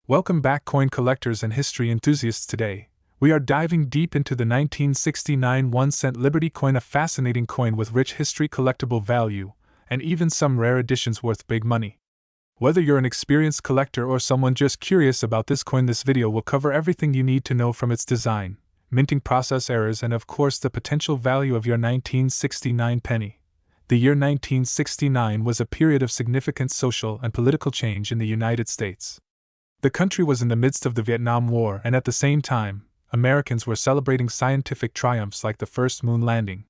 Welcome back, coin collectors and history enthusiasts. Today, we are diving deep into the 1969 1-cent Liberty coin, a fascinating coin with rich history, collectible value, and even some rare editions worth big money. Whether you're an experienced collector or someone just curious about this coin, this video will cover everything you need to know, from its design, minting process, errors, and of course the potential value of your 1969 penny. The year 1969 was a period of significant social and political change in the United States. The country was in the midst of the Vietnam War, and at the same time, Americans were celebrating scientific triumphs like the first moon landing.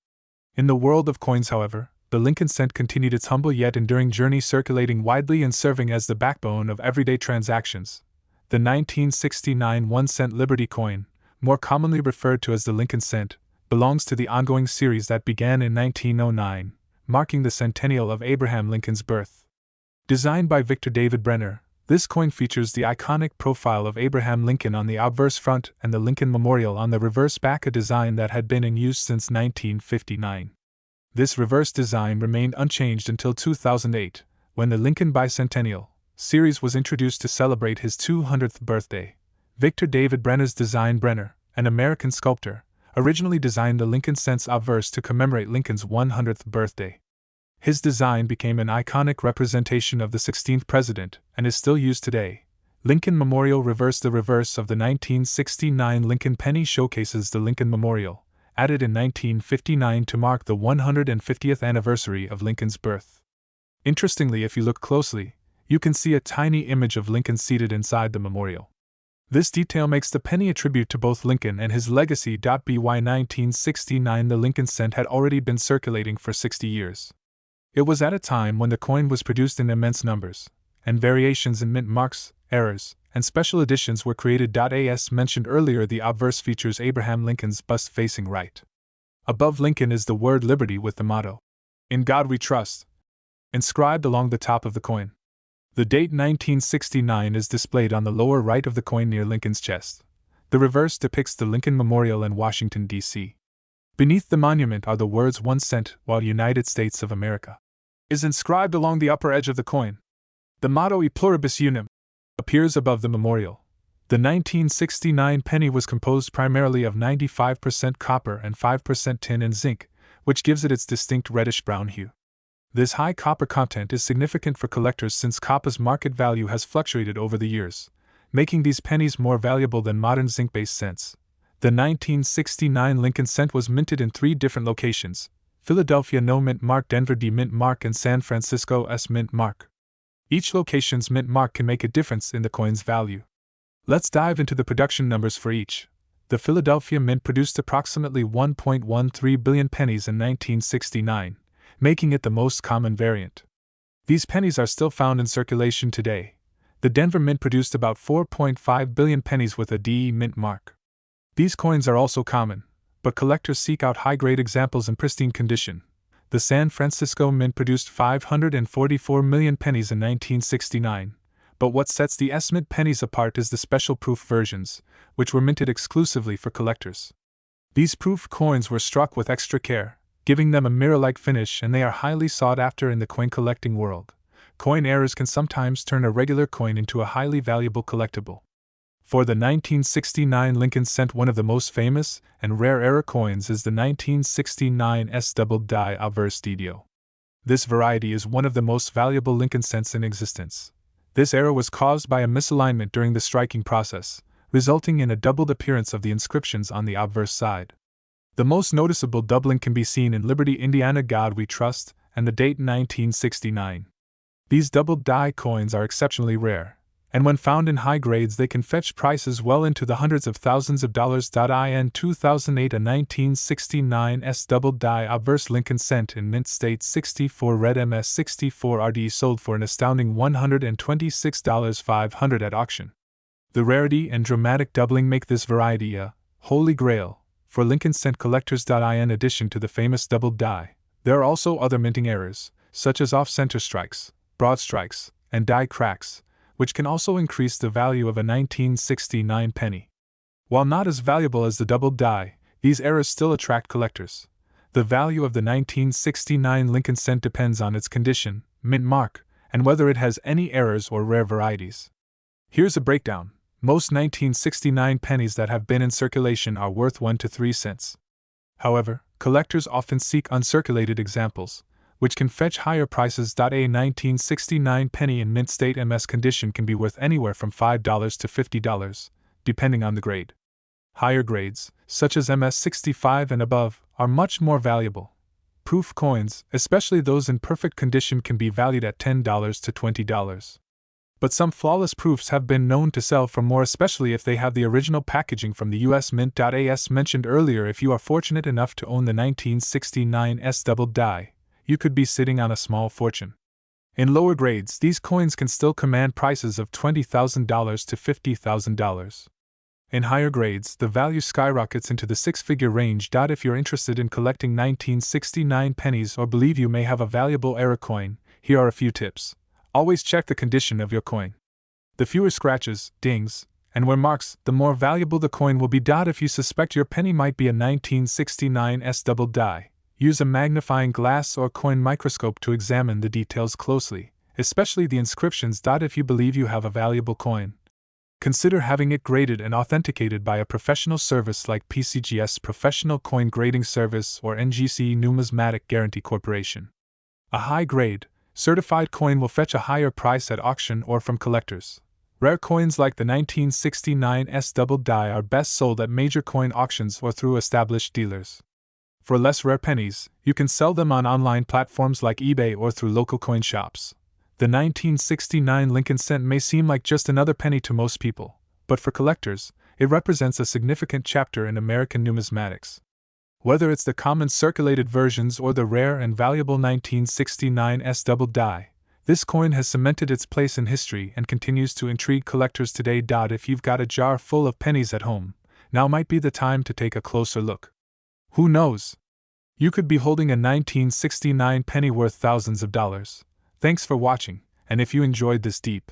In the world of coins, however, the Lincoln cent continued its humble yet enduring journey, circulating widely and serving as the backbone of everyday transactions. The 1969 1-cent Liberty coin, more commonly referred to as the Lincoln cent, belongs to the ongoing series that began in 1909, marking the centennial of Abraham Lincoln's birth. Designed by Victor David Brenner, this coin features the iconic profile of Abraham Lincoln on the obverse front and the Lincoln Memorial on the reverse back, a design that had been in use since 1959. This reverse design remained unchanged until 2008, when the Lincoln Bicentennial series was introduced to celebrate his 200th birthday. Victor David Brenner's design. Brenner, an American sculptor, originally designed the Lincoln cent's obverse to commemorate Lincoln's 100th birthday. His design became an iconic representation of the 16th president and is still used today. Lincoln Memorial reverse. The reverse of the 1969 Lincoln penny showcases the Lincoln Memorial, added in 1959 to mark the 150th anniversary of Lincoln's birth. Interestingly, if you look closely, you can see a tiny image of Lincoln seated inside the memorial. This detail makes the penny a tribute to both Lincoln and his legacy. By 1969, the Lincoln cent had already been circulating for 60 years. It was at a time when the coin was produced in immense numbers, and variations in mint marks, errors, and special editions were created. As mentioned earlier, the obverse features Abraham Lincoln's bust facing right. Above Lincoln is the word Liberty with the motto, "In God We Trust," inscribed along the top of the coin. The date 1969 is displayed on the lower right of the coin near Lincoln's chest. The reverse depicts the Lincoln Memorial in Washington, D.C. Beneath the monument are the words 1 cent, while United States of America is inscribed along the upper edge of the coin. The motto E Pluribus Unum appears above the memorial. The 1969 penny was composed primarily of 95% copper and 5% tin and zinc, which gives it its distinct reddish-brown hue. This high copper content is significant for collectors since copper's market value has fluctuated over the years, making these pennies more valuable than modern zinc-based cents. The 1969 Lincoln cent was minted in 3 different locations: Philadelphia No Mint Mark, Denver D Mint Mark, and San Francisco S Mint Mark. Each location's mint mark can make a difference in the coin's value. Let's dive into the production numbers for each. The Philadelphia Mint produced approximately 1.13 billion pennies in 1969, making it the most common variant. These pennies are still found in circulation today. The Denver Mint produced about 4.5 billion pennies with a DE mint mark. These coins are also common, but collectors seek out high-grade examples in pristine condition. The San Francisco Mint produced 544 million pennies in 1969, but what sets the S-Mint pennies apart is the special proof versions, which were minted exclusively for collectors. These proof coins were struck with extra care, giving them a mirror-like finish, and they are highly sought after in the coin collecting world. Coin errors can sometimes turn a regular coin into a highly valuable collectible. For the 1969 Lincoln cent, one of the most famous and rare error coins is the 1969 S double die obverse DDO. This variety is one of the most valuable Lincoln cents in existence. This error was caused by a misalignment during the striking process, resulting in a doubled appearance of the inscriptions on the obverse side. The most noticeable doubling can be seen in Liberty, Indiana, God We Trust, and the date 1969. These doubled die coins are exceptionally rare, and when found in high grades they can fetch prices well into the hundreds of thousands of dollars. In 2008, a 1969 S double die obverse Lincoln cent in mint state 64 red MS64 RD sold for an astounding $126,500 at auction. The rarity and dramatic doubling make this variety a holy grail for Lincoln cent collectors. In addition to the famous double die, there are also other minting errors, such as off-center strikes, broad strikes, and die cracks, which can also increase the value of a 1969 penny. While not as valuable as the double die, these errors still attract collectors. The value of the 1969 Lincoln cent depends on its condition, mint mark, and whether it has any errors or rare varieties. Here's a breakdown. Most 1969 pennies that have been in circulation are worth 1 to 3 cents. However, collectors often seek uncirculated examples, which can fetch higher prices. A 1969 penny in mint state MS condition can be worth anywhere from $5 to $50, depending on the grade. Higher grades, such as MS 65 and above, are much more valuable. Proof coins, especially those in perfect condition, can be valued at $10 to $20. But some flawless proofs have been known to sell for more, especially if they have the original packaging from the US Mint. As mentioned earlier, if you are fortunate enough to own the 1969 S double die, you could be sitting on a small fortune. In lower grades, these coins can still command prices of $20,000 to $50,000. In higher grades, the value skyrockets into the six-figure range. If you're interested in collecting 1969 pennies or believe you may have a valuable era coin, here are a few tips. Always check the condition of your coin. The fewer scratches, dings, and wear marks, the more valuable the coin will be. If you suspect your penny might be a 1969 S double die, use a magnifying glass or coin microscope to examine the details closely, especially the inscriptions. If you believe you have a valuable coin, consider having it graded and authenticated by a professional service like PCGS Professional Coin Grading Service or NGC Numismatic Guarantee Corporation. A high-grade, certified coin will fetch a higher price at auction or from collectors. Rare coins like the 1969 S double die are best sold at major coin auctions or through established dealers. For less rare pennies, you can sell them on online platforms like eBay or through local coin shops. The 1969 Lincoln cent may seem like just another penny to most people, but for collectors, it represents a significant chapter in American numismatics. Whether it's the common circulated versions or the rare and valuable 1969 S double die, this coin has cemented its place in history and continues to intrigue collectors today. If you've got a jar full of pennies at home, now might be the time to take a closer look. Who knows? You could be holding a 1969 penny worth thousands of dollars. Thanks for watching, and if you enjoyed this deep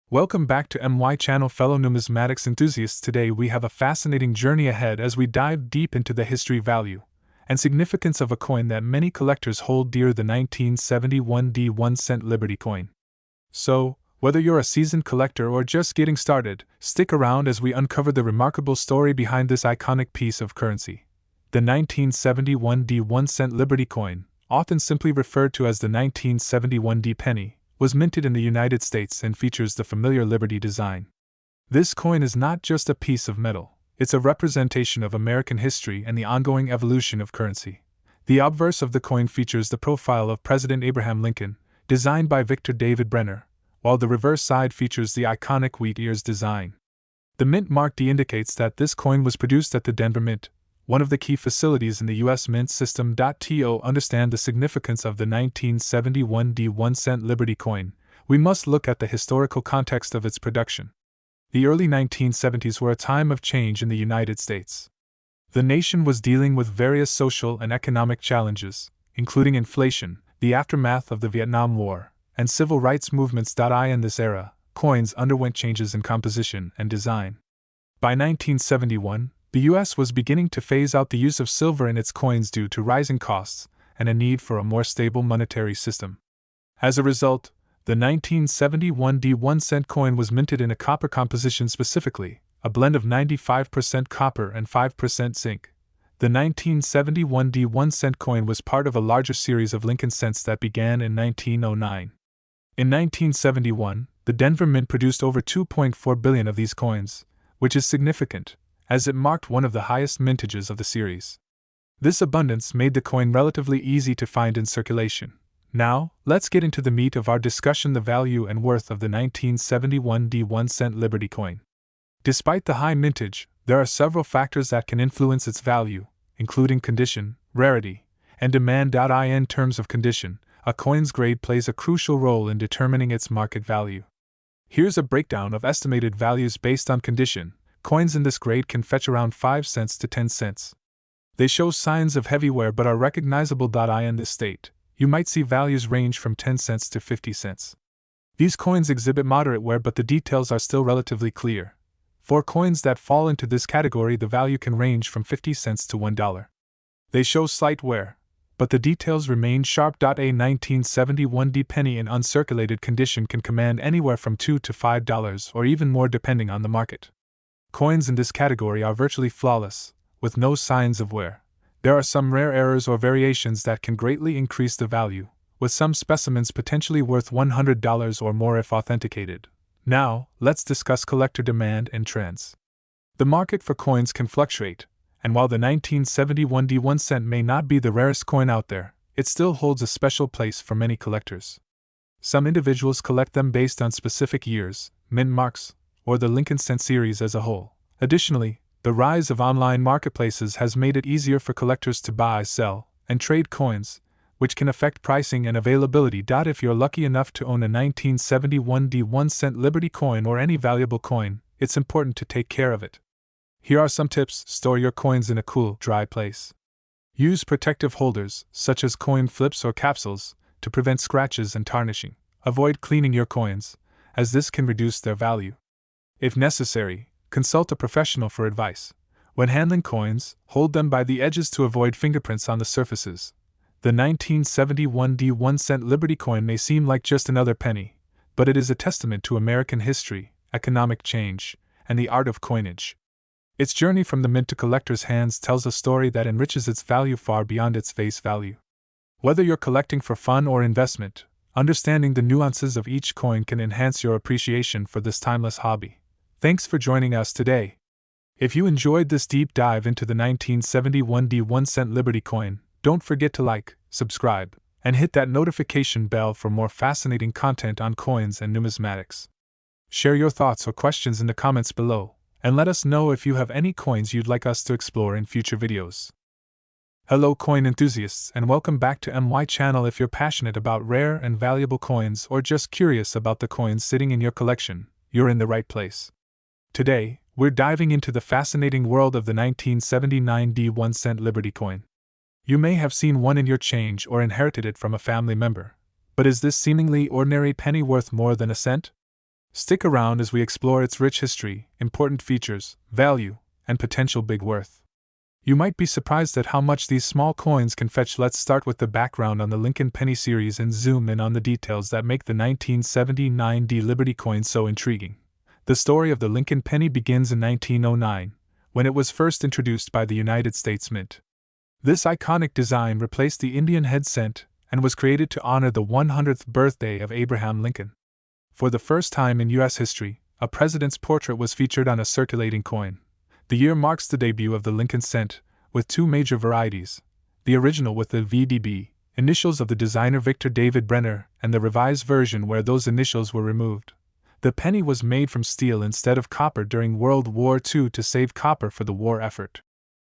welcome back to MY channel, fellow numismatics enthusiasts. Today we have a fascinating journey ahead as we dive deep into the history, value, and significance of a coin that many collectors hold dear, the 1971 1 cent Liberty coin. So, whether you're a seasoned collector or just getting started, stick around as we uncover the remarkable story behind this iconic piece of currency. The 1971 1 cent Liberty coin, often simply referred to as the 1971 penny, was minted in the United States and features the familiar Liberty design. This coin is not just a piece of metal, it's a representation of American history and the ongoing evolution of currency. The obverse of the coin features the profile of President Abraham Lincoln, designed by Victor David Brenner, while the reverse side features the iconic wheat ears design. The mint mark D indicates that this coin was produced at the Denver Mint, one of the key facilities in the U.S. Mint system. To understand the significance of the 1971 1 cent Liberty coin, we must look at the historical context of its production. The early 1970s were a time of change in the United States. The nation was dealing with various social and economic challenges, including inflation, the aftermath of the Vietnam War, and civil rights movements. In this era, coins underwent changes in composition and design. By 1971, the U.S. was beginning to phase out the use of silver in its coins due to rising costs and a need for a more stable monetary system. As a result, the 1971 1 cent coin was minted in a copper composition, specifically, a blend of 95% copper and 5% zinc. The 1971 1 cent coin was part of a larger series of Lincoln cents that began in 1909. In 1971, the Denver Mint produced over 2.4 billion of these coins, which is significant, as it marked one of the highest mintages of the series. This abundance made the coin relatively easy to find in circulation. Now, let's get into the meat of our discussion: the value and worth of the 1971 1 cent Liberty coin. Despite the high mintage, there are several factors that can influence its value, including condition, rarity, and demand. In terms of condition, a coin's grade plays a crucial role in determining its market value. Here's a breakdown of estimated values based on condition. Coins in this grade can fetch around 5 cents to 10 cents. They show signs of heavy wear but are recognizable. In this state, you might see values range from 10 cents to 50 cents. These coins exhibit moderate wear, but the details are still relatively clear. For coins that fall into this category, the value can range from 50 cents to $1. They show slight wear, but the details remain sharp. A 1971 penny in uncirculated condition can command anywhere from $2 to $5 or even more depending on the market. Coins in this category are virtually flawless, with no signs of wear. There are some rare errors or variations that can greatly increase the value, with some specimens potentially worth $100 or more if authenticated. Now, let's discuss collector demand and trends. The market for coins can fluctuate, and while the 1971 1 cent may not be the rarest coin out there, it still holds a special place for many collectors. Some individuals collect them based on specific years, mint marks, or the Lincoln cent series as a whole. Additionally, the rise of online marketplaces has made it easier for collectors to buy, sell, and trade coins, which can affect pricing and availability. If you're lucky enough to own a 1971 1 cent Liberty coin or any valuable coin, it's important to take care of it. Here are some tips. Store your coins in a cool, dry place. Use protective holders, such as coin flips or capsules, to prevent scratches and tarnishing. Avoid cleaning your coins, as this can reduce their value. If necessary, consult a professional for advice. When handling coins, hold them by the edges to avoid fingerprints on the surfaces. The 1971 1 cent Liberty coin may seem like just another penny, but it is a testament to American history, economic change, and the art of coinage. Its journey from the mint to collectors' hands tells a story that enriches its value far beyond its face value. Whether you're collecting for fun or investment, understanding the nuances of each coin can enhance your appreciation for this timeless hobby. Thanks for joining us today. If you enjoyed this deep dive into the 1971 1 cent Liberty coin, don't forget to like, subscribe, and hit that notification bell for more fascinating content on coins and numismatics. Share your thoughts or questions in the comments below, and let us know if you have any coins you'd like us to explore in future videos. Hello coin enthusiasts, and welcome back to MY channel. If you're passionate about rare and valuable coins or just curious about the coins sitting in your collection, you're in the right place. Today, we're diving into the fascinating world of the 1979 1 cent Liberty coin. You may have seen one in your change or inherited it from a family member, but is this seemingly ordinary penny worth more than a cent? Stick around as we explore its rich history, important features, value, and potential big worth. You might be surprised at how much these small coins can fetch. Let's start with the background on the Lincoln penny series and zoom in on the details that make the 1979 Liberty coin so intriguing. The story of the Lincoln penny begins in 1909, when it was first introduced by the United States Mint. This iconic design replaced the Indian head cent and was created to honor the 100th birthday of Abraham Lincoln. For the first time in U.S. history, a president's portrait was featured on a circulating coin. The year marks the debut of the Lincoln cent, with two major varieties: the original with the VDB, initials of the designer Victor David Brenner, and the revised version where those initials were removed. The penny was made from steel instead of copper during World War II to save copper for the war effort.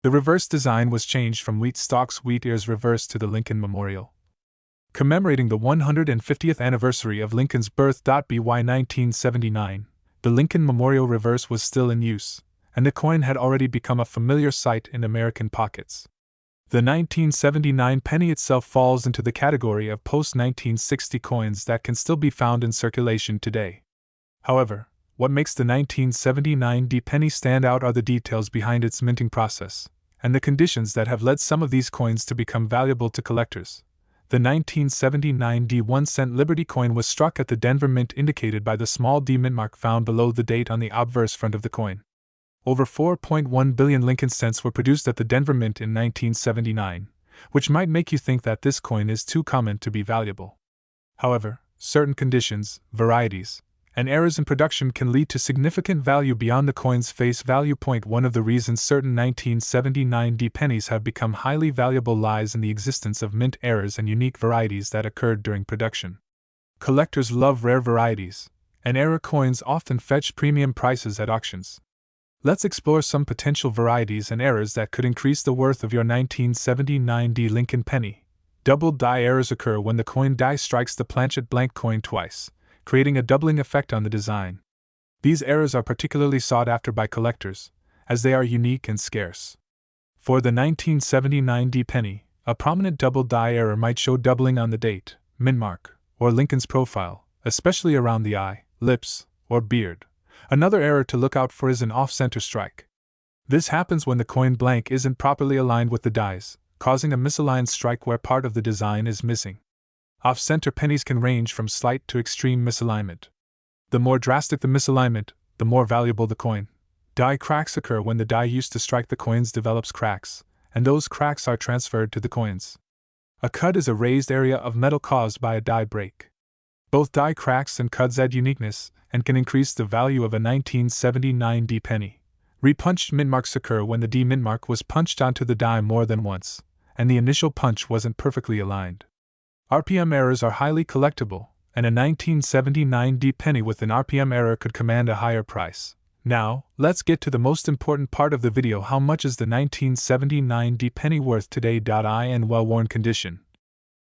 The reverse design was changed from wheat stalks wheat ears reversed to the Lincoln Memorial. Commemorating the 150th anniversary of Lincoln's birth. By 1979, the Lincoln Memorial reverse was still in use, and the coin had already become a familiar sight in American pockets. The 1979 penny itself falls into the category of post-1960 coins that can still be found in circulation today. However, what makes the 1979 penny stand out are the details behind its minting process, and the conditions that have led some of these coins to become valuable to collectors. The 1979 1 cent Liberty coin was struck at the Denver Mint, indicated by the small D mint mark found below the date on the obverse front of the coin. Over 4.1 billion Lincoln cents were produced at the Denver Mint in 1979, which might make you think that this coin is too common to be valuable. However, certain conditions, varieties, and errors in production can lead to significant value beyond the coin's face value. One of the reasons certain 1979 pennies have become highly valuable lies in the existence of mint errors and unique varieties that occurred during production. Collectors love rare varieties, and error coins often fetch premium prices at auctions. Let's explore some potential varieties and errors that could increase the worth of your 1979 Lincoln penny. Double die errors occur when the coin die strikes the planchet blank coin twice, creating a doubling effect on the design. These errors are particularly sought after by collectors, as they are unique and scarce. For the 1979 penny, a prominent double die error might show doubling on the date, mint mark, or Lincoln's profile, especially around the eye, lips, or beard. Another error to look out for is an off-center strike. This happens when the coin blank isn't properly aligned with the dies, causing a misaligned strike where part of the design is missing. Off-center pennies can range from slight to extreme misalignment. The more drastic the misalignment, the more valuable the coin. Die cracks occur when the die used to strike the coins develops cracks, and those cracks are transferred to the coins. A cud is a raised area of metal caused by a die break. Both die cracks and cuds add uniqueness and can increase the value of a 1979 D penny. Repunched mint marks occur when the D mint mark was punched onto the die more than once, and the initial punch wasn't perfectly aligned. RPM errors are highly collectible, and a 1979 D penny with an RPM error could command a higher price. Now, let's get to the most important part of the video: how much is the 1979 D penny worth today? In well-worn condition.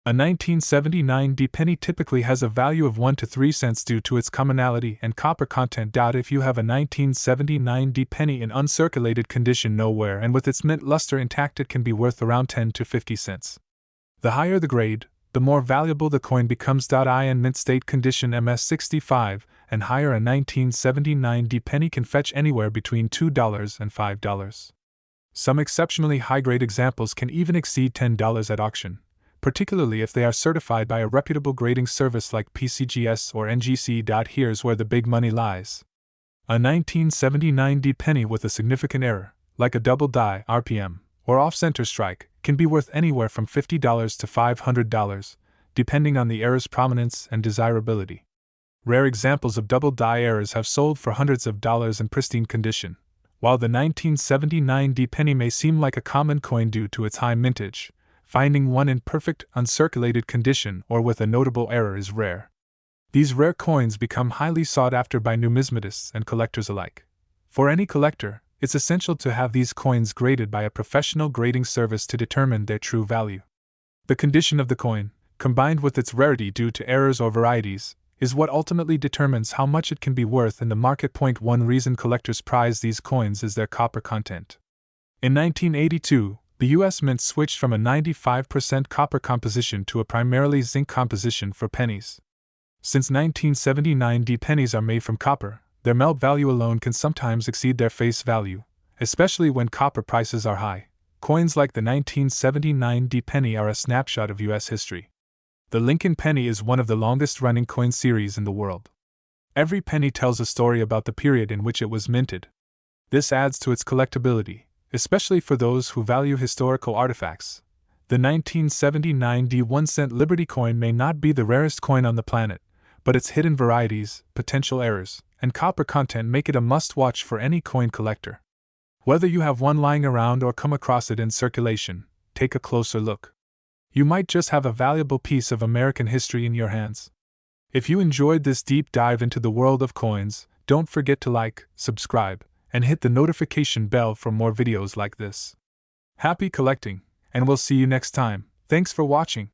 A 1979 D penny typically has a value of 1 to 3 cents due to its commonality and copper content. If you have a 1979 D penny in uncirculated condition nowhere and with its mint luster intact, it can be worth around 10 to 50 cents. The higher the grade, the more valuable the coin becomes. In mint state condition MS65 and higher, a 1979 D penny can fetch anywhere between $2 and $5. Some exceptionally high-grade examples can even exceed $10 at auction, particularly if they are certified by a reputable grading service like PCGS or NGC. Here's where the big money lies. A 1979 D penny with a significant error, like a double die RPM or off-center strike, can be worth anywhere from $50 to $500, depending on the error's prominence and desirability. Rare examples of double die errors have sold for hundreds of dollars in pristine condition. While the 1979 D penny may seem like a common coin due to its high mintage, finding one in perfect, uncirculated condition or with a notable error is rare. These rare coins become highly sought after by numismatists and collectors alike. For any collector, it's essential to have these coins graded by a professional grading service to determine their true value. The condition of the coin, combined with its rarity due to errors or varieties, is what ultimately determines how much it can be worth in the market. One reason collectors prize these coins is their copper content. In 1982, the U.S. Mint switched from a 95% copper composition to a primarily zinc composition for pennies. Since 1979 D pennies are made from copper, their melt value alone can sometimes exceed their face value, especially when copper prices are high. Coins like the 1979 D penny are a snapshot of U.S. history. The Lincoln penny is one of the longest-running coin series in the world. Every penny tells a story about the period in which it was minted. This adds to its collectability, especially for those who value historical artifacts. The 1979 D 1-cent Liberty coin may not be the rarest coin on the planet, but its hidden varieties, potential errors, and copper content make it a must-watch for any coin collector. Whether you have one lying around or come across it in circulation, take a closer look. You might just have a valuable piece of American history in your hands. If you enjoyed this deep dive into the world of coins, don't forget to like, subscribe, and hit the notification bell for more videos like this. Happy collecting, and we'll see you next time. Thanks for watching.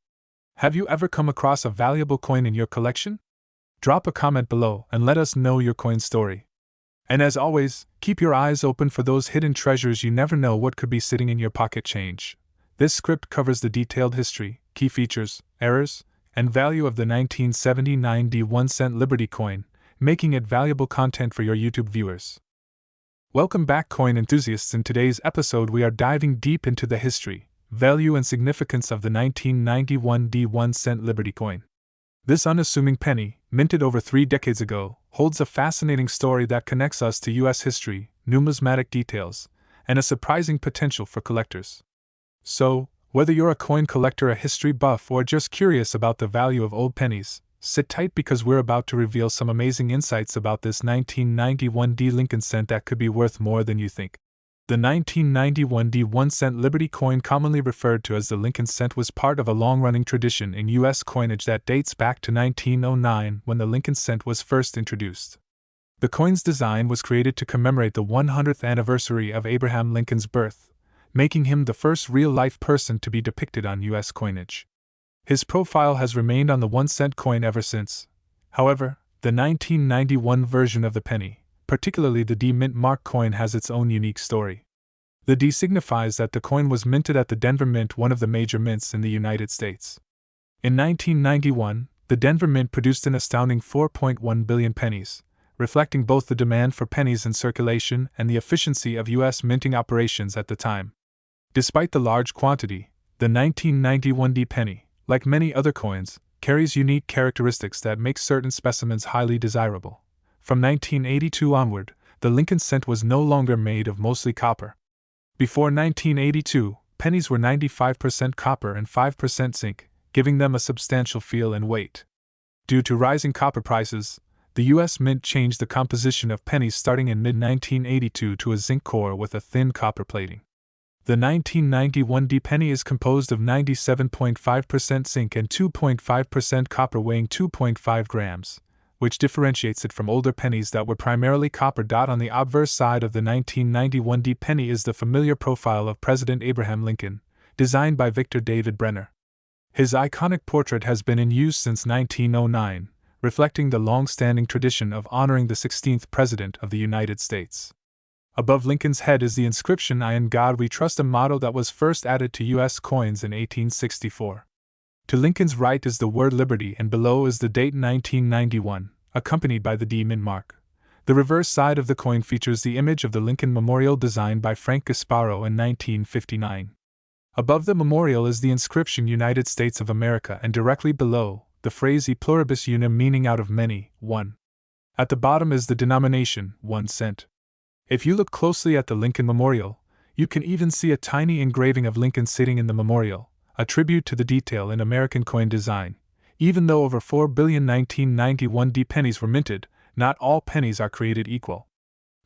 Have you ever come across a valuable coin in your collection? Drop a comment below and let us know your coin story. And as always, keep your eyes open for those hidden treasures. You never know what could be sitting in your pocket change. This script covers the detailed history, key features, errors, and value of the 1979 D 1-cent Liberty coin, making it valuable content for your YouTube viewers. Welcome back, coin enthusiasts. In today's episode, we are diving deep into the history, value, and significance of the 1991 D 1-cent Liberty coin. This unassuming penny, minted over 3 decades ago, holds a fascinating story that connects us to U.S. history, numismatic details, and a surprising potential for collectors. So, whether you're a coin collector, a history buff, or just curious about the value of old pennies, sit tight because we're about to reveal some amazing insights about this 1991 D Lincoln cent that could be worth more than you think. The 1991 D 1-cent Liberty coin, commonly referred to as the Lincoln cent, was part of a long-running tradition in U.S. coinage that dates back to 1909 when the Lincoln cent was first introduced. The coin's design was created to commemorate the 100th anniversary of Abraham Lincoln's birth, making him the first real-life person to be depicted on U.S. coinage. His profile has remained on the 1-cent coin ever since. However, the 1991 version of the penny, particularly the D Mint Mark coin, has its own unique story. The D signifies that the coin was minted at the Denver Mint, one of the major mints in the United States. In 1991, the Denver Mint produced an astounding 4.1 billion pennies, reflecting both the demand for pennies in circulation and the efficiency of U.S. minting operations at the time. Despite the large quantity, The 1991D penny, like many other coins, carries unique characteristics that make certain specimens highly desirable. From 1982 onward, the Lincoln cent was no longer made of mostly copper. Before 1982, pennies were 95% copper and 5% zinc, giving them a substantial feel and weight. Due to rising copper prices, the U.S. Mint changed the composition of pennies starting in mid-1982 to a zinc core with a thin copper plating. The 1991D penny is composed of 97.5% zinc and 2.5% copper weighing 2.5 grams, which differentiates it from older pennies that were primarily copper. On the obverse side of the 1991D penny is the familiar profile of President Abraham Lincoln, designed by Victor David Brenner. His iconic portrait has been in use since 1909, reflecting the long-standing tradition of honoring the 16th President of the United States. Above Lincoln's head is the inscription "I in God We Trust," a motto that was first added to U.S. coins in 1864. To Lincoln's right is the word liberty, and below is the date 1991, accompanied by the D Mint mark. The reverse side of the coin features the image of the Lincoln Memorial designed by Frank Gasparo in 1959. Above the memorial is the inscription "United States of America," and directly below, the phrase "E pluribus unum," meaning out of many, one. At the bottom is the denomination, 1 cent. If you look closely at the Lincoln Memorial, you can even see a tiny engraving of Lincoln sitting in the memorial, a tribute to the detail in American coin design. Even though over 4 billion 1991D pennies were minted, not all pennies are created equal.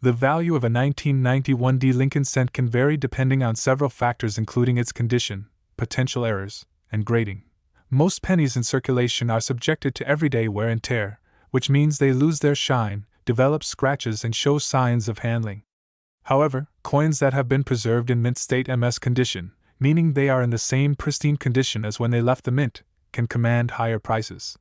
The value of a 1991D Lincoln cent can vary depending on several factors, including its condition, potential errors, and grading. Most pennies in circulation are subjected to everyday wear and tear, which means they lose their shine, develop scratches, and show signs of handling. However, coins that have been preserved in mint state MS condition, meaning they are in the same pristine condition as when they left the mint, can command higher prices.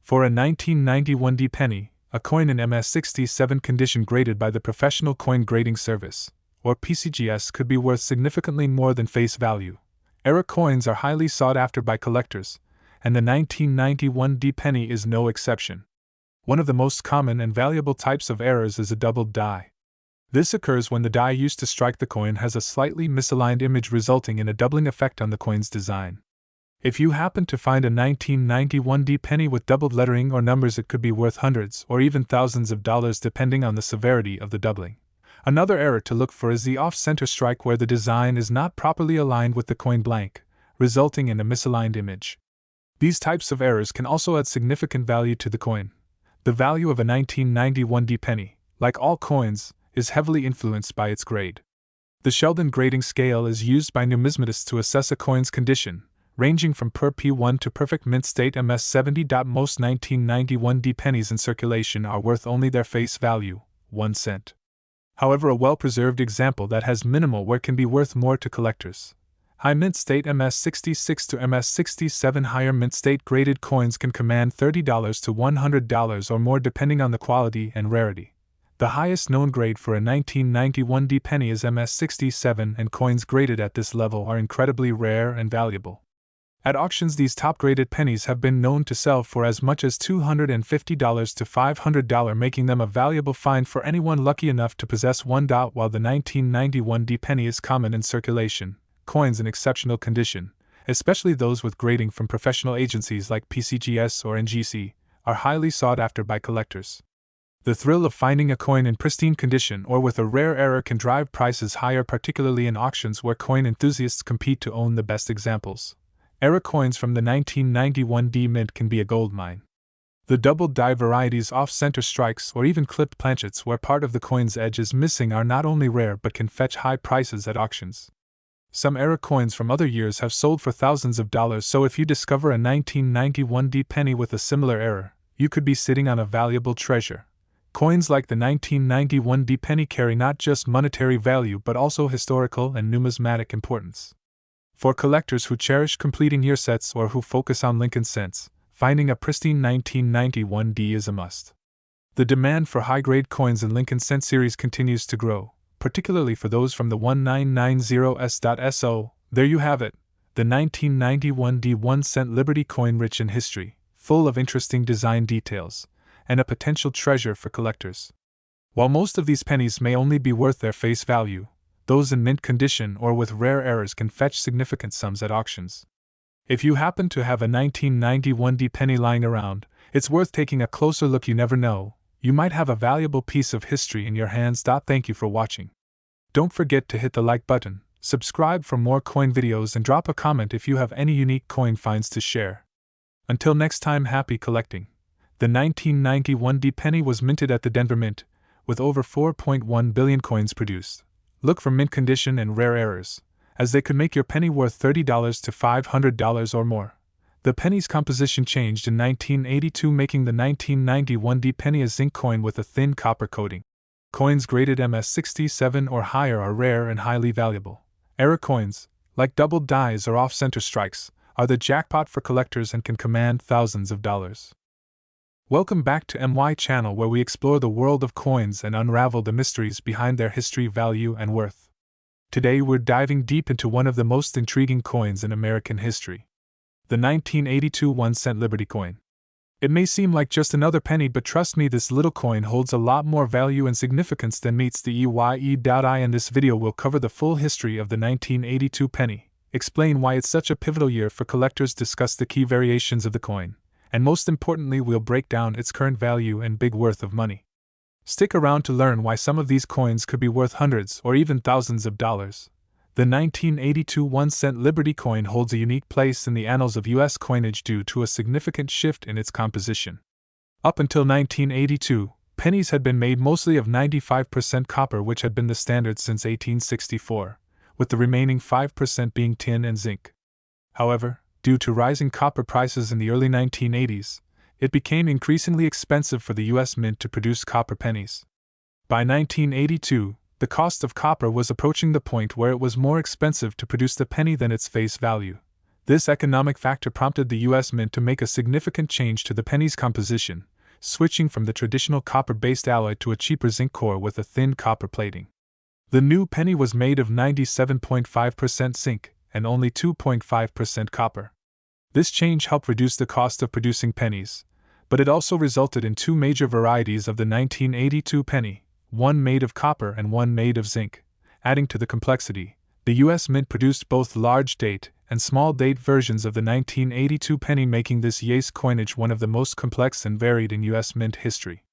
For a 1991D penny, a coin in MS67 condition graded by the Professional Coin Grading Service, or PCGS, could be worth significantly more than face value. Error coins are highly sought after by collectors, and the 1991D penny is no exception. One of the most common and valuable types of errors is a doubled die. This occurs when the die used to strike the coin has a slightly misaligned image, resulting in a doubling effect on the coin's design. If you happen to find a 1991D penny with doubled lettering or numbers, it could be worth hundreds or even thousands of dollars depending on the severity of the doubling. Another error to look for is the off-center strike, where the design is not properly aligned with the coin blank, resulting in a misaligned image. These types of errors can also add significant value to the coin. The value of a 1991D penny, like all coins, is heavily influenced by its grade. The Sheldon grading scale is used by numismatists to assess a coin's condition, ranging from per P1 to perfect mint state MS70. Most 1991D pennies in circulation are worth only their face value, 1 cent. However, a well-preserved example that has minimal wear can be worth more to collectors. High mint state MS66 to MS67 higher mint state graded coins can command $30 to $100 or more depending on the quality and rarity. The highest known grade for a 1991D penny is MS67, and coins graded at this level are incredibly rare and valuable. At auctions, these top-graded pennies have been known to sell for as much as $250 to $500, making them a valuable find for anyone lucky enough to possess one. While the 1991D penny is common in circulation, coins in exceptional condition, especially those with grading from professional agencies like PCGS or NGC, are highly sought after by collectors. The thrill of finding a coin in pristine condition or with a rare error can drive prices higher, particularly in auctions where coin enthusiasts compete to own the best examples. Error coins from the 1991D mint can be a goldmine. The double die varieties, off-center strikes, or even clipped planchets where part of the coin's edge is missing are not only rare but can fetch high prices at auctions. Some error coins from other years have sold for thousands of dollars, so if you discover a 1991D penny with a similar error, you could be sitting on a valuable treasure. Coins like the 1991D penny carry not just monetary value but also historical and numismatic importance. For collectors who cherish completing year sets or who focus on Lincoln cents, finding a pristine 1991D is a must. The demand for high-grade coins in Lincoln cent series continues to grow, particularly for those from the 1990s.So. There you have it, the 1991D 1 cent Liberty coin, rich in history, full of interesting design details, and a potential treasure for collectors. While most of these pennies may only be worth their face value, those in mint condition or with rare errors can fetch significant sums at auctions. If you happen to have a 1991 D penny lying around, it's worth taking a closer look. You never know, you might have a valuable piece of history in your hands. Thank you for watching. Don't forget to hit the like button, subscribe for more coin videos, and drop a comment if you have any unique coin finds to share. Until next time, happy collecting. The 1991 D penny was minted at the Denver Mint, with over 4.1 billion coins produced. Look for mint condition and rare errors, as they could make your penny worth $30 to $500 or more. The penny's composition changed in 1982, making the 1991 D penny a zinc coin with a thin copper coating. Coins graded MS67 or higher are rare and highly valuable. Error coins, like doubled dies or off-center strikes, are the jackpot for collectors and can command thousands of dollars. Welcome back to MY channel, where we explore the world of coins and unravel the mysteries behind their history, value, and worth. Today we're diving deep into one of the most intriguing coins in American history. The 1982 1-cent Liberty coin. It may seem like just another penny, but trust me, this little coin holds a lot more value and significance than meets the eye. In this video we'll cover the full history of the 1982 penny, explain why it's such a pivotal year for collectors, discuss the key variations of the coin, and most importantly, we'll break down its current value and big worth of money. Stick around to learn why some of these coins could be worth hundreds or even thousands of dollars. The 1982 1-cent Liberty coin holds a unique place in the annals of U.S. coinage due to a significant shift in its composition. Up until 1982, pennies had been made mostly of 95% copper, which had been the standard since 1864, with the remaining 5% being tin and zinc. However, due to rising copper prices in the early 1980s, it became increasingly expensive for the U.S. Mint to produce copper pennies. By 1982, the cost of copper was approaching the point where it was more expensive to produce the penny than its face value. This economic factor prompted the U.S. Mint to make a significant change to the penny's composition, switching from the traditional copper-based alloy to a cheaper zinc core with a thin copper plating. The new penny was made of 97.5% zinc and only 2.5% copper. This change helped reduce the cost of producing pennies, but it also resulted in two major varieties of the 1982 penny, one made of copper and one made of zinc. Adding to the complexity, the U.S. Mint produced both large date and small date versions of the 1982 penny, making this year's coinage one of the most complex and varied in U.S. Mint history.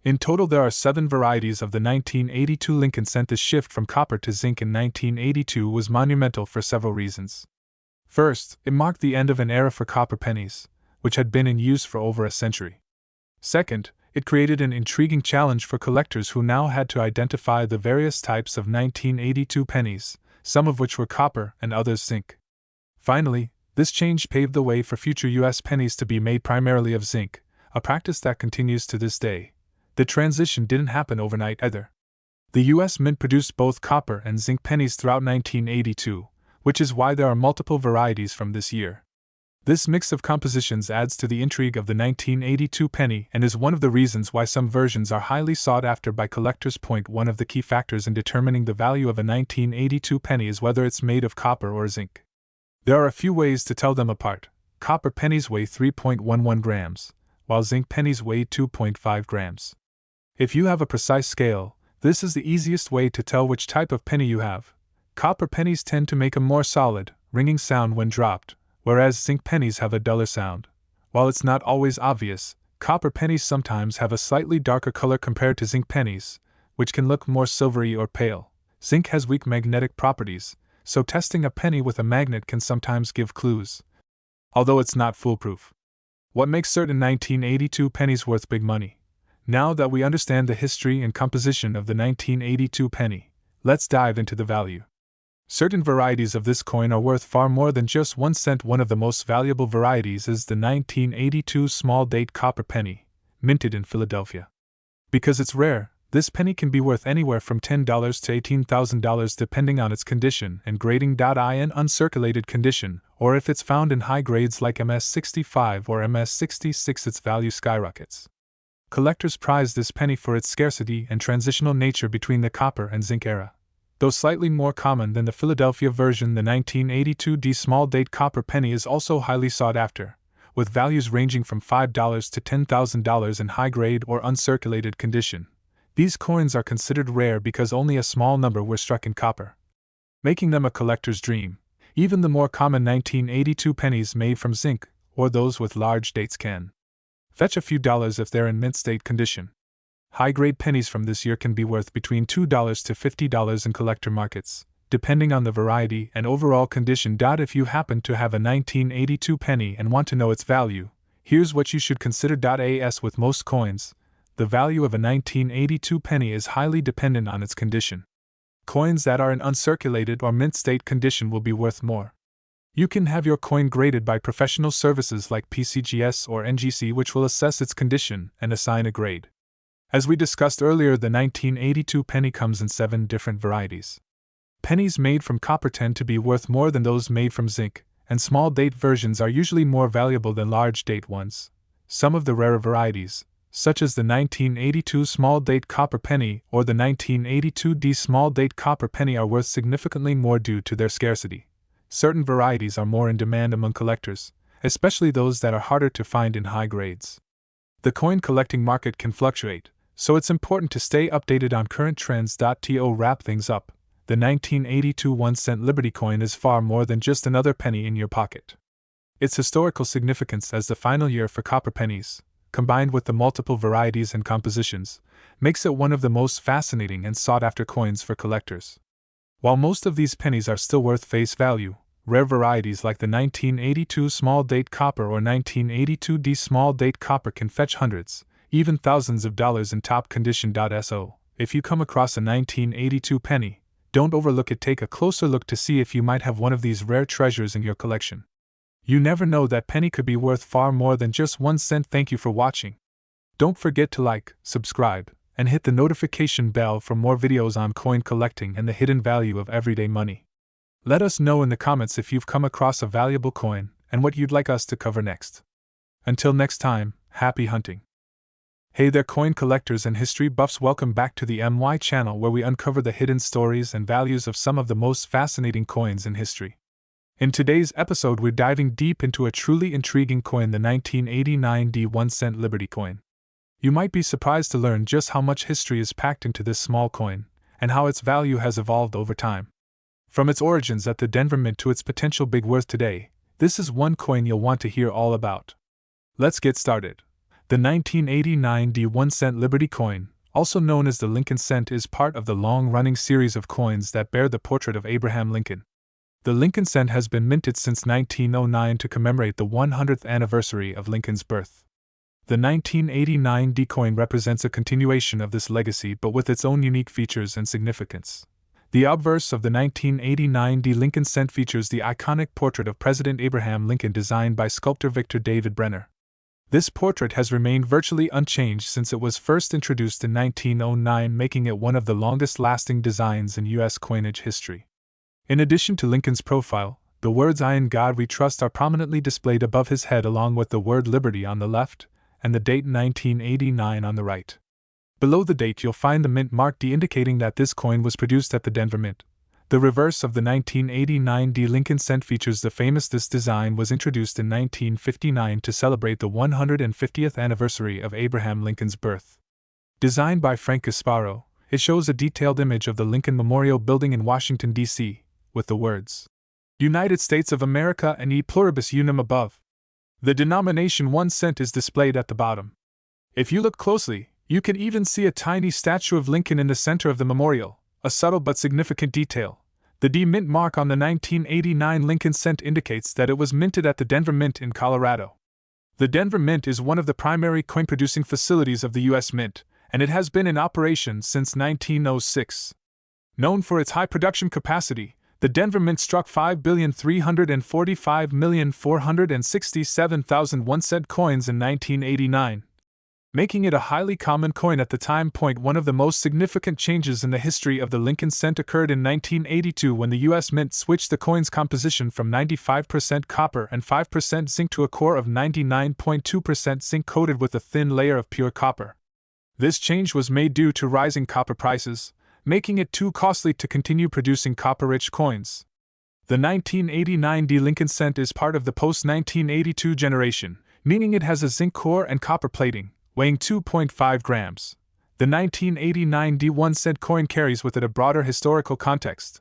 In total, there are 7 varieties of the 1982 Lincoln cent. The shift from copper to zinc in 1982 was monumental for several reasons. First, it marked the end of an era for copper pennies, which had been in use for over a century. Second, it created an intriguing challenge for collectors who now had to identify the various types of 1982 pennies, some of which were copper and others zinc. Finally, this change paved the way for future U.S. pennies to be made primarily of zinc, a practice that continues to this day. The transition didn't happen overnight either. The U.S. Mint produced both copper and zinc pennies throughout 1982, which is why there are multiple varieties from this year. This mix of compositions adds to the intrigue of the 1982 penny and is one of the reasons why some versions are highly sought after by collectors. One of the key factors in determining the value of a 1982 penny is whether it's made of copper or zinc. There are a few ways to tell them apart. Copper pennies weigh 3.11 grams, while zinc pennies weigh 2.5 grams. If you have a precise scale, this is the easiest way to tell which type of penny you have. Copper pennies tend to make a more solid, ringing sound when dropped, whereas zinc pennies have a duller sound. While it's not always obvious, copper pennies sometimes have a slightly darker color compared to zinc pennies, which can look more silvery or pale. Zinc has weak magnetic properties, so testing a penny with a magnet can sometimes give clues, although it's not foolproof. What makes certain 1982 pennies worth big money? Now that we understand the history and composition of the 1982 penny, let's dive into the value. Certain varieties of this coin are worth far more than just 1 cent. One of the most valuable varieties is the 1982 small date copper penny, minted in Philadelphia. Because it's rare, this penny can be worth anywhere from $10 to $18,000 depending on its condition and grading. In uncirculated condition, or if it's found in high grades like MS65 or MS66, its value skyrockets. Collectors prize this penny for its scarcity and transitional nature between the copper and zinc era. Though slightly more common than the Philadelphia version, the 1982 D small date copper penny is also highly sought after, with values ranging from $5 to $10,000 in high grade or uncirculated condition. These coins are considered rare because only a small number were struck in copper, making them a collector's dream. Even the more common 1982 pennies made from zinc, or those with large dates, can fetch a few dollars if they're in mint state condition. High-grade pennies from this year can be worth between $2 to $50 in collector markets, depending on the variety and overall condition. If you happen to have a 1982 penny and want to know its value, here's what you should consider. As with most coins, the value of a 1982 penny is highly dependent on its condition. Coins that are in uncirculated or mint state condition will be worth more. You can have your coin graded by professional services like PCGS or NGC, which will assess its condition and assign a grade. As we discussed earlier, the 1982 penny comes in 7 different varieties. Pennies made from copper tend to be worth more than those made from zinc, and small date versions are usually more valuable than large date ones. Some of the rarer varieties, such as the 1982 small date copper penny or the 1982D small date copper penny, are worth significantly more due to their scarcity. Certain varieties are more in demand among collectors, especially those that are harder to find in high grades. The coin collecting market can fluctuate, so it's important to stay updated on current trends. To wrap things up, the 1982 1-cent Liberty coin is far more than just another penny in your pocket. Its historical significance as the final year for copper pennies, combined with the multiple varieties and compositions, makes it one of the most fascinating and sought-after coins for collectors. While most of these pennies are still worth face value, rare varieties like the 1982 small date copper or 1982D small date copper can fetch hundreds, even thousands of dollars in top condition. So, if you come across a 1982 penny, don't overlook it. Take a closer look to see if you might have one of these rare treasures in your collection. You never know, that penny could be worth far more than just 1 cent. Thank you for watching. Don't forget to like, subscribe, and hit the notification bell for more videos on coin collecting and the hidden value of everyday money. Let us know in the comments if you've come across a valuable coin and what you'd like us to cover next. Until next time, happy hunting. Hey there, coin collectors and history buffs, welcome back to the MY channel, where we uncover the hidden stories and values of some of the most fascinating coins in history. In today's episode, we're diving deep into a truly intriguing coin, the 1989D 1-cent Liberty coin. You might be surprised to learn just how much history is packed into this small coin, and how its value has evolved over time. From its origins at the Denver Mint to its potential big worth today, this is one coin you'll want to hear all about. Let's get started. The 1989D 1-cent Liberty coin, also known as the Lincoln cent, is part of the long-running series of coins that bear the portrait of Abraham Lincoln. The Lincoln cent has been minted since 1909 to commemorate the 100th anniversary of Lincoln's birth. The 1989D coin represents a continuation of this legacy, but with its own unique features and significance. The obverse of the 1989D Lincoln cent features the iconic portrait of President Abraham Lincoln, designed by sculptor Victor David Brenner. This portrait has remained virtually unchanged since it was first introduced in 1909, making it one of the longest-lasting designs in U.S. coinage history. In addition to Lincoln's profile, the words "I in God We Trust" are prominently displayed above his head, along with the word Liberty on the left and the date 1989 on the right. Below the date, you'll find the mint mark D, indicating that this coin was produced at the Denver Mint. The reverse of the 1989D Lincoln cent features the famous "This design was introduced in 1959 to celebrate the 150th anniversary of Abraham Lincoln's birth." Designed by Frank Gasparo, it shows a detailed image of the Lincoln Memorial Building in Washington, D.C., with the words, "United States of America" and "E Pluribus Unum" above. The denomination 1 cent is displayed at the bottom. If you look closely, you can even see a tiny statue of Lincoln in the center of the memorial, a subtle but significant detail. The D mint mark on the 1989 Lincoln cent indicates that it was minted at the Denver Mint in Colorado. The Denver Mint is one of the primary coin-producing facilities of the U.S. Mint, and it has been in operation since 1906. Known for its high production capacity, the Denver Mint struck 5,345,467,000 1-cent coins in 1989. Making it a highly common coin at the time. One of the most significant changes in the history of the Lincoln cent occurred in 1982, when the U.S. Mint switched the coin's composition from 95% copper and 5% zinc to a core of 99.2% zinc coated with a thin layer of pure copper. This change was made due to rising copper prices, making it too costly to continue producing copper-rich coins. The 1989D Lincoln cent is part of the post-1982 generation, meaning it has a zinc core and copper plating, weighing 2.5 grams. The The 1989 D1 cent coin carries with it a broader historical context.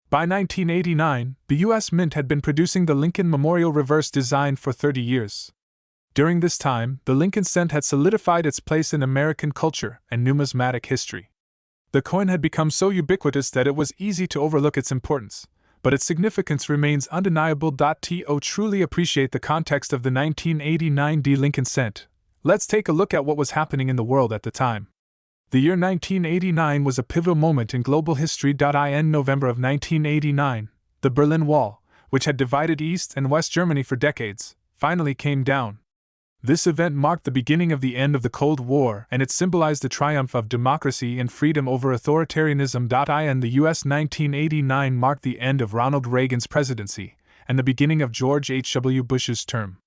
By 1989, the U.S. Mint had been producing the Lincoln Memorial reverse design for 30 years. During this time, the Lincoln cent had solidified its place in American culture and numismatic history. The coin had become so ubiquitous that it was easy to overlook its importance, but its significance remains undeniable. To truly appreciate the context of the 1989 D Lincoln cent, let's take a look at what was happening in the world at the time. The year 1989 was a pivotal moment in global history. In November of 1989, the Berlin Wall, which had divided East and West Germany for decades, finally came down. This event marked the beginning of the end of the Cold War, and it symbolized the triumph of democracy and freedom over authoritarianism. In the U.S., 1989 marked the end of Ronald Reagan's presidency and the beginning of George H.W. Bush's term.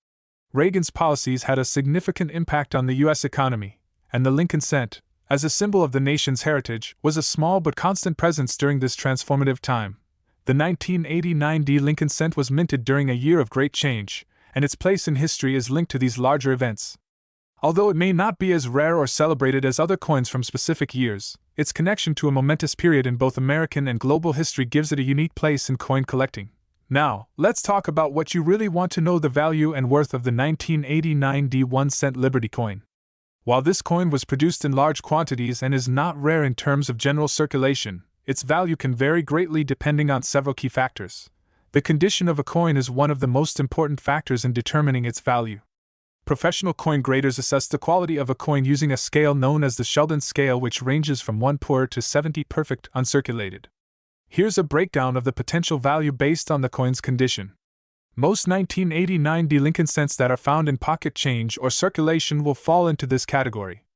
Reagan's policies had a significant impact on the U.S. economy, and the Lincoln cent, as a symbol of the nation's heritage, was a small but constant presence during this transformative time. The 1989 D Lincoln cent was minted during a year of great change, and its place in history is linked to these larger events. Although it may not be as rare or celebrated as other coins from specific years, its connection to a momentous period in both American and global history gives it a unique place in coin collecting. Now, let's talk about what you really want to know: the value and worth of the 1989 D1 Liberty coin. While this coin was produced in large quantities and is not rare in terms of general circulation, its value can vary greatly depending on several key factors. The condition of a coin is one of the most important factors in determining its value. Professional coin graders assess the quality of a coin using a scale known as the Sheldon scale, which ranges from 1 poor to 70 perfect uncirculated. Here's a breakdown of the potential value based on the coin's condition. Most 1989 D Lincoln cents that are found in pocket change or circulation will fall into this category.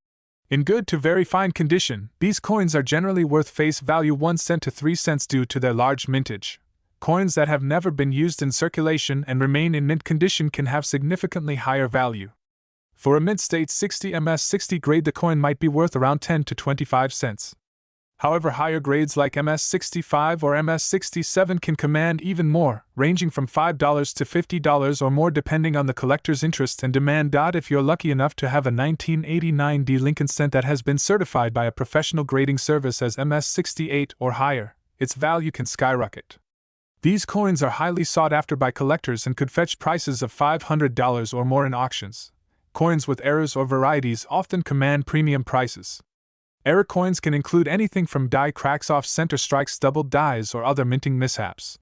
In good to very fine condition, these coins are generally worth face value 1 cent to 3 cents due to their large mintage. Coins that have never been used in circulation and remain in mint condition can have significantly higher value. For a mint state 60 MS60 grade, the coin might be worth around 10 to 25 cents. However, higher grades like MS65 or MS67 can command even more, ranging from $5 to $50 or more depending on the collector's interest and demand. If you're lucky enough to have a 1989 D Lincoln cent that has been certified by a professional grading service as MS68 or higher, its value can skyrocket. These coins are highly sought after by collectors and could fetch prices of $500 or more in auctions. Coins with errors or varieties often command premium prices. Error coins can include anything from die cracks off center strikes, doubled dies, or other minting mishaps.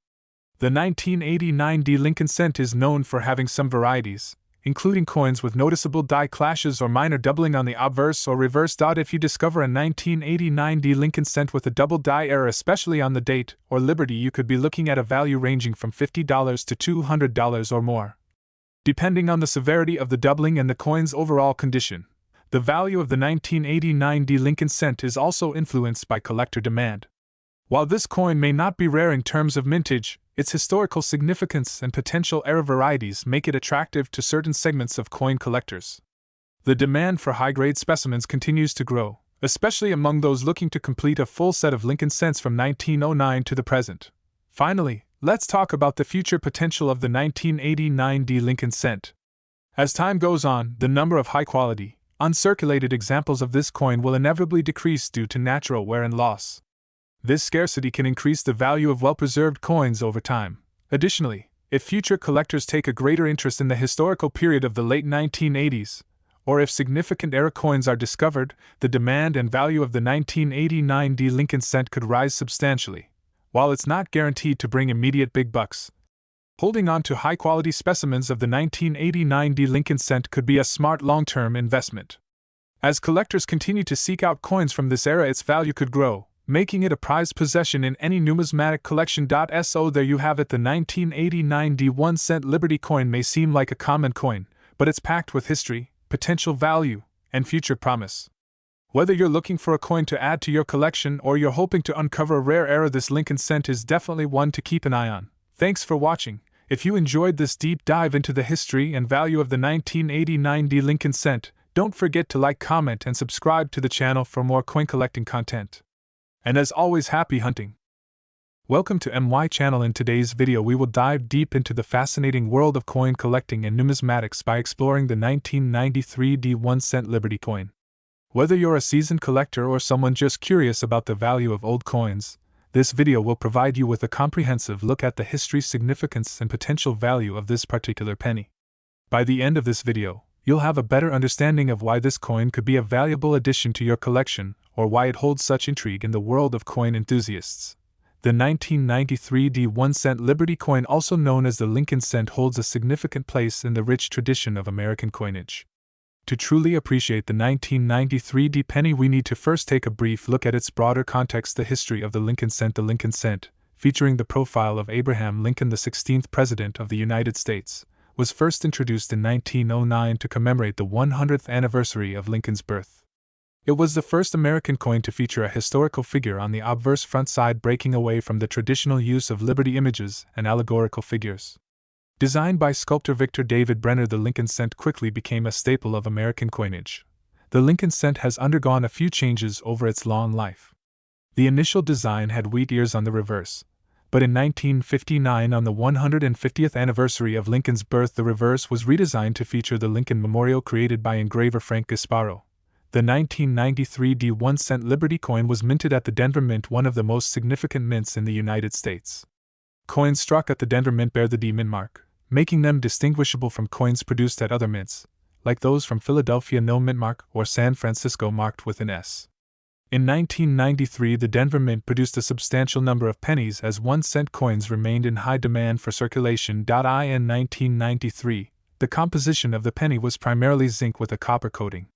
The 1989 D Lincoln cent is known for having some varieties, including coins with noticeable die clashes or minor doubling on the obverse or reverse. If you discover a 1989 D Lincoln cent with a double die error, especially on the date or Liberty, you could be looking at a value ranging from $50 to $200 or more. Depending on the severity of the doubling and the coin's overall condition, the value of the 1989 D Lincoln cent is also influenced by collector demand. While this coin may not be rare in terms of mintage, its historical significance and potential error varieties make it attractive to certain segments of coin collectors. The demand for high-grade specimens continues to grow, especially among those looking to complete a full set of Lincoln cents from 1909 to the present. Finally, let's talk about the future potential of the 1989 D Lincoln cent. As time goes on, the number of high-quality, uncirculated examples of this coin will inevitably decrease due to natural wear and loss. This scarcity can increase the value of well-preserved coins over time. Additionally, if future collectors take a greater interest in the historical period of the late 1980s, or if significant error coins are discovered, the demand and value of the 1989 D Lincoln cent could rise substantially. While it's not guaranteed to bring immediate big bucks, holding on to high-quality specimens of the 1989 D Lincoln cent could be a smart long-term investment. As collectors continue to seek out coins from this era, its value could grow, making it a prized possession in any numismatic collection. So there you have it. The 1989 D1 Liberty coin may seem like a common coin, but it's packed with history, potential value, and future promise. Whether you're looking for a coin to add to your collection or you're hoping to uncover a rare era, this Lincoln cent is definitely one to keep an eye on. Thanks for watching. If you enjoyed this deep dive into the history and value of the 1989 D Lincoln cent, don't forget to like, comment, and subscribe to the channel for more coin collecting content. And as always, happy hunting! Welcome to MY channel. In today's video we will dive deep into the fascinating world of coin collecting and numismatics by exploring the 1993 D1 Liberty coin. Whether you're a seasoned collector or someone just curious about the value of old coins, this video will provide you with a comprehensive look at the history, significance, and potential value of this particular penny. By the end of this video, you'll have a better understanding of why this coin could be a valuable addition to your collection, or why it holds such intrigue in the world of coin enthusiasts. The 1993 1-cent Liberty coin, also known as the Lincoln cent, holds a significant place in the rich tradition of American coinage. To truly appreciate the 1993 penny, we need to first take a brief look at its broader context. The history of the Lincoln cent. The Lincoln cent, featuring the profile of Abraham Lincoln, the 16th President of the United States, was first introduced in 1909 to commemorate the 100th anniversary of Lincoln's birth. It was the first American coin to feature a historical figure on the obverse front side, breaking away from the traditional use of liberty images and allegorical figures. Designed by sculptor Victor David Brenner, the Lincoln cent quickly became a staple of American coinage. The Lincoln cent has undergone a few changes over its long life. The initial design had wheat ears on the reverse, but in 1959, on the 150th anniversary of Lincoln's birth, the reverse was redesigned to feature the Lincoln Memorial created by engraver Frank Gasparo. The 1993 1-cent Liberty coin was minted at the Denver Mint, one of the most significant mints in the United States. Coins struck at the Denver Mint bear the D mint mark, making them distinguishable from coins produced at other mints, like those from Philadelphia, no mint mark, or San Francisco, marked with an S. In 1993, the Denver Mint produced a substantial number of pennies, as 1-cent coins remained in high demand for circulation. In 1993, the composition of the penny was primarily zinc with a copper coating.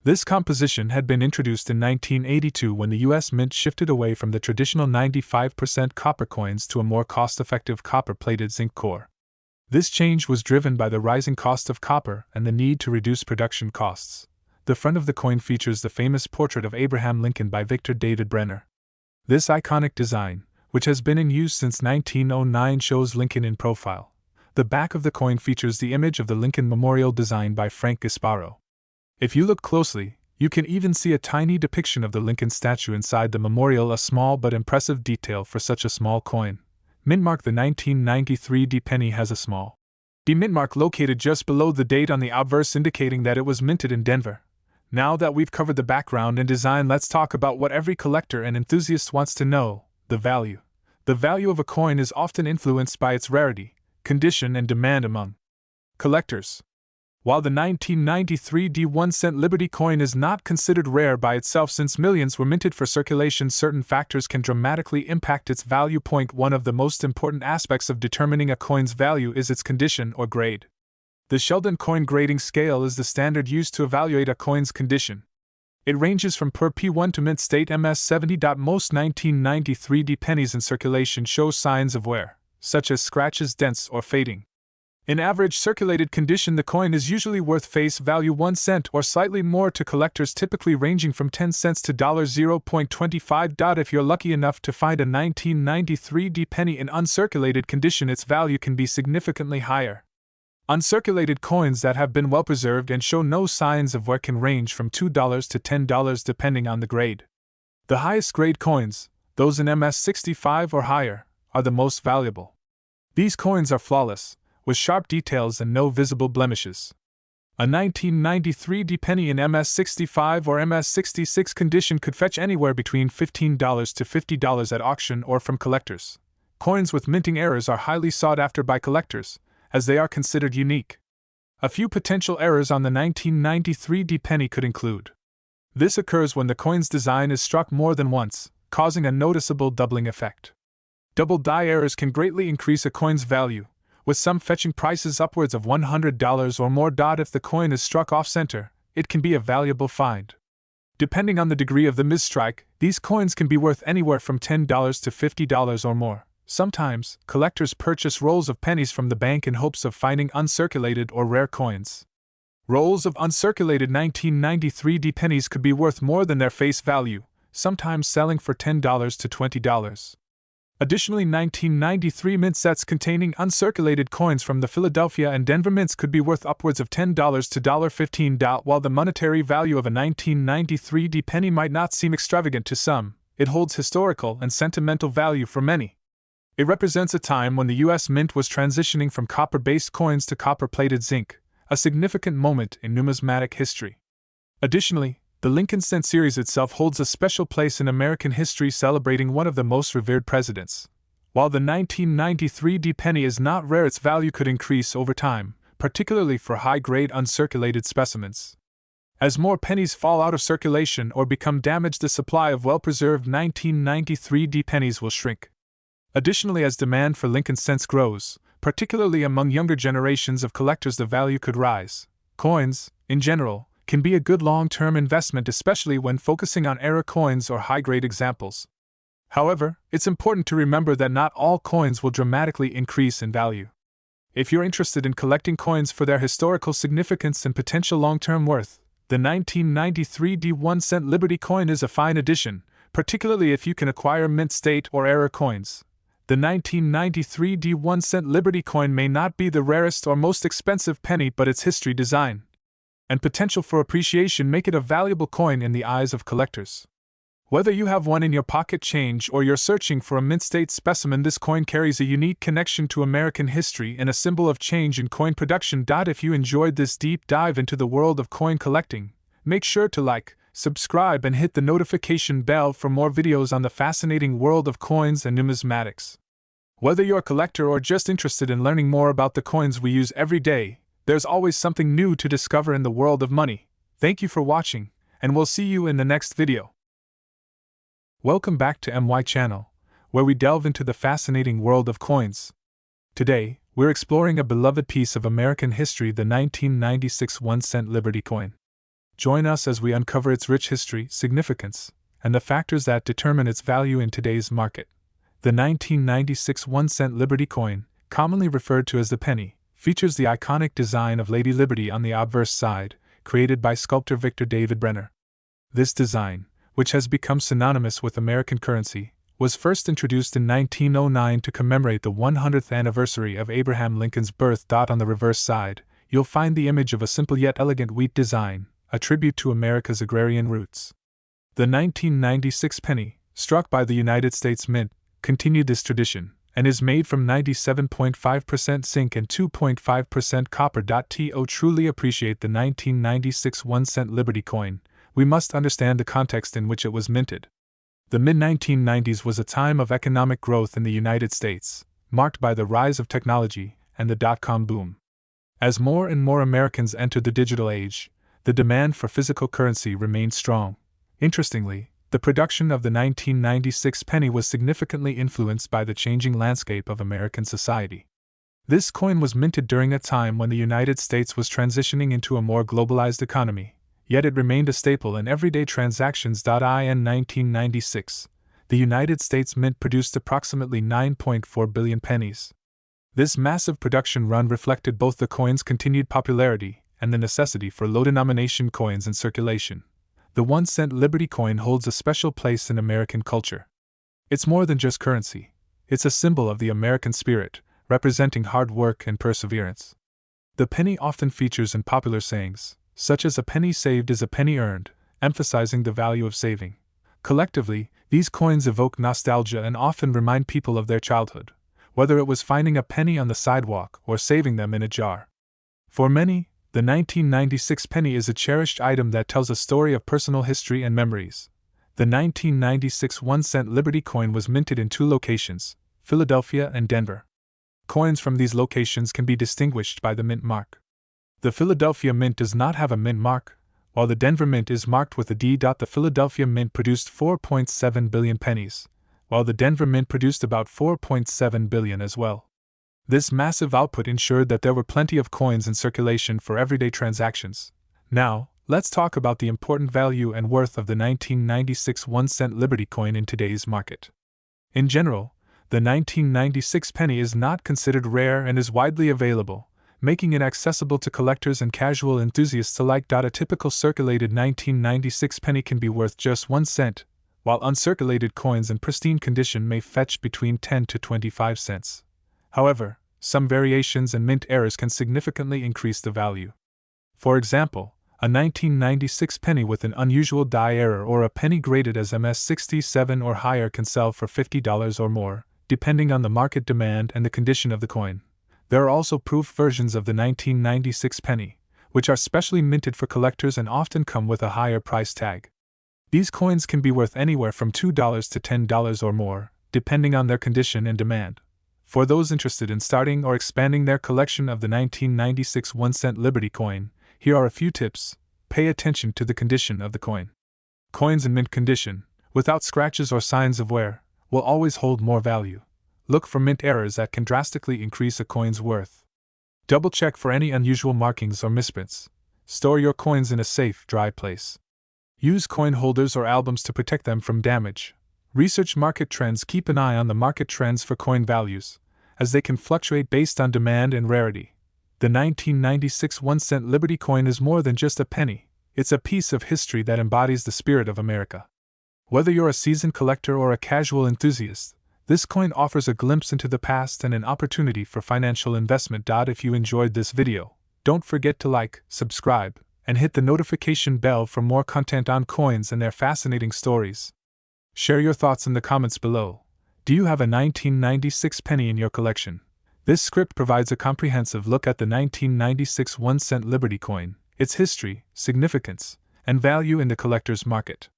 This composition had been introduced in 1982 when the U.S. Mint shifted away from the traditional 95% copper coins to a more cost-effective copper-plated zinc core. This change was driven by the rising cost of copper and the need to reduce production costs. The front of the coin features the famous portrait of Abraham Lincoln by Victor David Brenner. This iconic design, which has been in use since 1909, shows Lincoln in profile. The back of the coin features the image of the Lincoln Memorial designed by Frank Gasparo. If you look closely, you can even see a tiny depiction of the Lincoln statue inside the memorial, a small but impressive detail for such a small coin. Mint mark. The 1993 penny has a small D mint mark located just below the date on the obverse, indicating that it was minted in Denver. Now that we've covered the background and design, let's talk about what every collector and enthusiast wants to know: the value. The value of a coin is often influenced by its rarity, condition, and demand among collectors. While the 1993 1-cent Liberty coin is not considered rare by itself, since millions were minted for circulation, certain factors can dramatically impact its value. One of the most important aspects of determining a coin's value is its condition or grade. The Sheldon Coin Grading Scale is the standard used to evaluate a coin's condition. It ranges from per P1 to mint state MS70. Most 1993 pennies in circulation show signs of wear, such as scratches, dents, or fading. In average circulated condition, the coin is usually worth face value 1 cent or slightly more to collectors, typically ranging from 10 cents to $0.25. If you're lucky enough to find a 1993 penny in uncirculated condition, its value can be significantly higher. Uncirculated coins that have been well preserved and show no signs of wear can range from $2 to $10 depending on the grade. The highest grade coins, those in MS65 or higher, are the most valuable. These coins are flawless, with sharp details and no visible blemishes. A 1993 penny in MS65 or MS66 condition could fetch anywhere between $15 to $50 at auction or from collectors. Coins with minting errors are highly sought after by collectors, as they are considered unique. A few potential errors on the 1993 penny could include: this occurs when the coin's design is struck more than once, causing a noticeable doubling effect. Double die errors can greatly increase a coin's value, with some fetching prices upwards of $100 or more. If the coin is struck off-center, it can be a valuable find. Depending on the degree of the misstrike, these coins can be worth anywhere from $10 to $50 or more. Sometimes, collectors purchase rolls of pennies from the bank in hopes of finding uncirculated or rare coins. Rolls of uncirculated 1993 pennies could be worth more than their face value, sometimes selling for $10 to $20. Additionally, 1993 mint sets containing uncirculated coins from the Philadelphia and Denver mints could be worth upwards of $10 to $15. While the monetary value of a 1993 penny might not seem extravagant to some, it holds historical and sentimental value for many. It represents a time when the U.S. Mint was transitioning from copper-based coins to copper-plated zinc, a significant moment in numismatic history. Additionally, The Lincoln Cent series itself holds a special place in American history, celebrating one of the most revered presidents. While the 1993 D penny is not rare, its value could increase over time, particularly for high-grade uncirculated specimens. As more pennies fall out of circulation or become damaged, the supply of well-preserved 1993 D pennies will shrink. Additionally, as demand for Lincoln Cents grows, particularly among younger generations of collectors, the value could rise. Coins, in general, can be a good long-term investment, especially when focusing on era coins or high-grade examples. However, it's important to remember that not all coins will dramatically increase in value. If you're interested in collecting coins for their historical significance and potential long-term worth, the 1993 D 1 cent Liberty coin is a fine addition, particularly if you can acquire mint state or era coins. The 1993 D 1 cent Liberty coin may not be the rarest or most expensive penny, but its history, design, and potential for appreciation make it a valuable coin in the eyes of collectors. Whether you have one in your pocket change or you're searching for a mint state specimen, this coin carries a unique connection to American history and a symbol of change in coin production. If you enjoyed this deep dive into the world of coin collecting, make sure to like, subscribe, and hit the notification bell for more videos on the fascinating world of coins and numismatics. Whether you're a collector or just interested in learning more about the coins we use every day, there's always something new to discover in the world of money. Thank you for watching, and we'll see you in the next video. Welcome back to MY Channel, where we delve into the fascinating world of coins. Today, we're exploring a beloved piece of American history, the 1996 1 cent Liberty coin. Join us as we uncover its rich history, significance, and the factors that determine its value in today's market. The 1996 1 cent Liberty coin, commonly referred to as the penny, features the iconic design of Lady Liberty on the obverse side, created by sculptor Victor David Brenner. This design, which has become synonymous with American currency, was first introduced in 1909 to commemorate the 100th anniversary of Abraham Lincoln's birth. On the reverse side, you'll find the image of a simple yet elegant wheat design, a tribute to America's agrarian roots. The 1996 penny, struck by the United States Mint, continued this tradition, and is made from 97.5% zinc and 2.5% copper. To truly appreciate the 1996 1 cent Liberty coin, we must understand the context in which it was minted. The mid-1990s was a time of economic growth in the United States, marked by the rise of technology and the dot-com boom. As more and more Americans entered the digital age, the demand for physical currency remained strong. Interestingly, the production of the 1996 penny was significantly influenced by the changing landscape of American society. This coin was minted during a time when the United States was transitioning into a more globalized economy, yet it remained a staple in everyday transactions. In 1996, the United States Mint produced approximately 9.4 billion pennies. This massive production run reflected both the coin's continued popularity and the necessity for low-denomination coins in circulation. The 1 cent Liberty coin holds a special place in American culture. It's more than just currency. It's a symbol of the American spirit, representing hard work and perseverance. The penny often features in popular sayings, such as "a penny saved is a penny earned," emphasizing the value of saving. Collectively, these coins evoke nostalgia and often remind people of their childhood, whether it was finding a penny on the sidewalk or saving them in a jar. For many, the 1996 penny is a cherished item that tells a story of personal history and memories. The 1996 1 cent Liberty coin was minted in two locations, Philadelphia and Denver. Coins from these locations can be distinguished by the mint mark. The Philadelphia Mint does not have a mint mark, while the Denver Mint is marked with a D. The Philadelphia Mint produced 4.7 billion pennies, while the Denver Mint produced about 4.7 billion as well. This massive output ensured that there were plenty of coins in circulation for everyday transactions. Now, let's talk about the important value and worth of the 1996 1 cent Liberty coin in today's market. In general, the 1996 penny is not considered rare and is widely available, making it accessible to collectors and casual enthusiasts alike. A typical circulated 1996 penny can be worth just 1 cent, while uncirculated coins in pristine condition may fetch between 10 to 25 cents. However, some variations and mint errors can significantly increase the value. For example, a 1996 penny with an unusual die error or a penny graded as MS67 or higher can sell for $50 or more, depending on the market demand and the condition of the coin. There are also proof versions of the 1996 penny, which are specially minted for collectors and often come with a higher price tag. These coins can be worth anywhere from $2 to $10 or more, depending on their condition and demand. For those interested in starting or expanding their collection of the 1996 1-cent Liberty coin, here are a few tips. Pay attention to the condition of the coin. Coins in mint condition, without scratches or signs of wear, will always hold more value. Look for mint errors that can drastically increase a coin's worth. Double-check for any unusual markings or misprints. Store your coins in a safe, dry place. Use coin holders or albums to protect them from damage. Research market trends. Keep an eye on the market trends for coin values, as they can fluctuate based on demand and rarity. The 1996 1-cent Liberty coin is more than just a penny. It's a piece of history that embodies the spirit of America. Whether you're a seasoned collector or a casual enthusiast, this coin offers a glimpse into the past and an opportunity for financial investment. If you enjoyed this video, don't forget to like, subscribe, and hit the notification bell for more content on coins and their fascinating stories. Share your thoughts in the comments below. Do you have a 1996 penny in your collection? This script provides a comprehensive look at the 1996 1-cent Liberty coin, its history, significance, and value in the collector's market.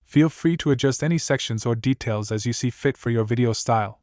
Feel free to adjust any sections or details as you see fit for your video style.